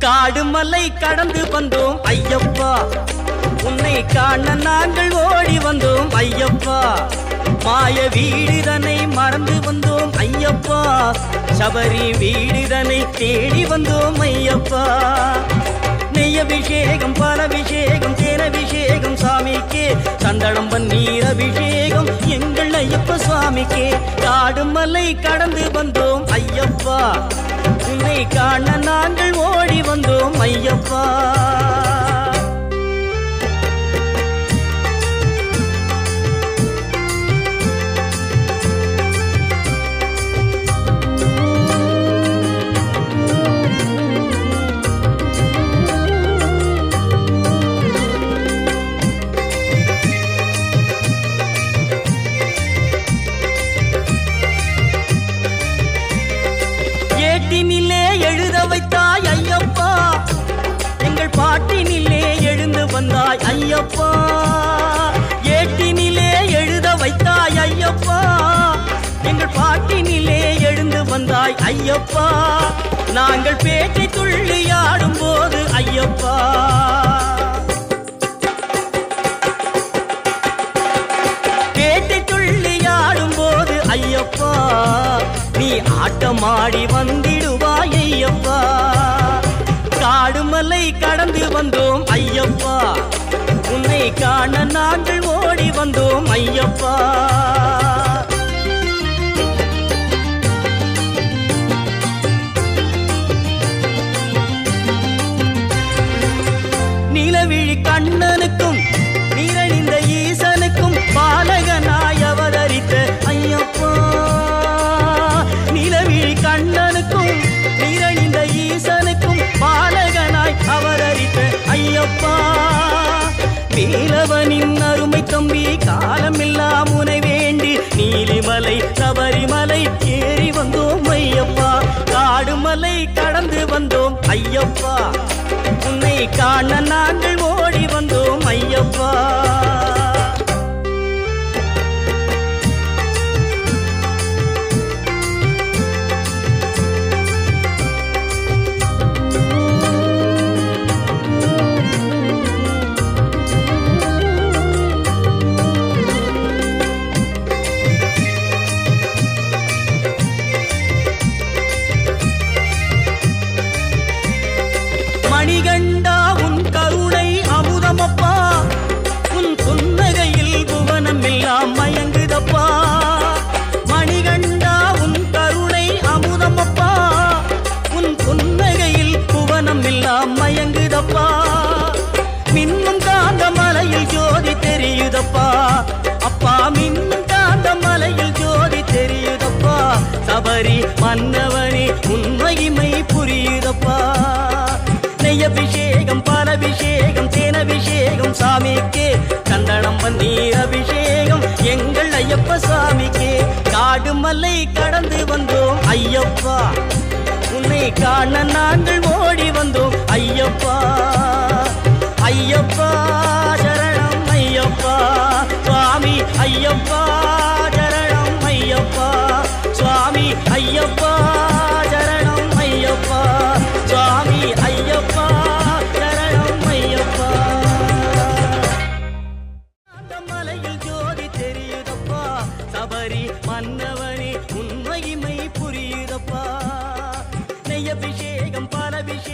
காடு மலை கடந்து வந்தோம் ஐயப்பா, உன்னை காண நாங்கள் ஓடி வந்தோம் ஐயப்பா. மாய வீடுதனை மறந்து வந்தோம் ஐயப்பா, சபரி வீடுதனை தேடி வந்தோம் ஐயப்பா. நெய்யபிஷேகம் பாலபிஷேகம் தேனபிஷேகம் சாமிக்கே, சந்தனம் பன்னீர் அபிஷேகம் எங்கள் ஐயப்ப சுவாமிக்கே. காடு மலை கடந்து வந்தோம் ஐயப்பா, உன்னை காண நாங்கள் ஓடி வந்தோம் ஐயப்பா. ஏட்டினிலே எழுத வைத்தாய் ஐயப்பா, எங்கள் பாட்டினிலே எழுந்து வந்தாய் ஐயப்பா. ஏட்டினிலே எழுத வைத்தாய் ஐயப்பா, எங்கள் பாட்டினிலே எழுந்து வந்தாய் ஐயப்பா. நாங்கள் பேச்சை துள்ளி ஆடும் போது ஐயப்பா, பேட்டை துள்ளி ஆடும் போது ஐயப்பா, நீ ஆட்டமாடி வந்திடுவாய் ஐயப்பா. காடுமலை கடந்து வந்தோம் ஐயப்பா, உன்னை காண நாங்கள் ஓடி வந்தோம் ஐயப்பா. நிலவிழி கண்ணனுக்கும் நீரணிந்த ஈசனுக்கும் பாலகனாய் அவதரித்த ஐயப்பா. நிலவிழி கண்ணனுக்கும் நீரணிந்த ஈசனுக்கும் பாலகனாய் அவதரித்த ஐயப்பா. நீலவனின் அருமை தம்பி காலமெல்லாம் உனை வேண்டி நீலிமலை சபரிமலை ஏறி வந்தோம் ஐயப்பா. காடுமலை கடந்து வந்தோம் ஐயப்பா, உன்னை காண நாங்கள் ஓடி வந்தோம் ஐயப்பா. மணிகண்டா உன் கருணை அமுதமப்பா, உன் புன்னகையில் புவனம் எல்லாம் மயங்குதப்பா. மணிகண்டா உன் கருணை அமுதமப்பா, உன் புன்னகையில் புவனம் எல்லாம் மயங்குதப்பா. மின்னும் காந்த மலையில் ஜோதி தெரியுதப்பா அப்பா, மின்னும் காந்த மலையில் ஜோதி தெரியுதப்பா. சபரி மன்னவனே உன் மகிமை புரியுதப்பா. நெய்யபிஷேகம் பாலபிஷேகம் தேனபிஷேகம் சாமிக்கே, சந்தனம் பன்னீர் அபிஷேகம் எங்கள் ஐயப்ப சாமிக்கே. காடுமலை கடந்து வந்தோம் ஐயப்பா, உன்னை காண நாங்கள் ஓடி வந்தோம் ஐயப்பா. ஐயப்பா சரணம் ஐயப்பா சுவாமி, ஐயப்பா சரணம் ஐயப்பா சுவாமி, ஐயப்பா சரணம் ஐயப்பா சுவாமி, ஐயப்பா சரணம் ஐயப்பா. அந்த மலையில் ஜோதி தெரியுதப்பா, சபரி மன்னவனே உன் மகிமை புரியுதப்பா. நெய்யபிஷேகம் பாலபிஷேகம்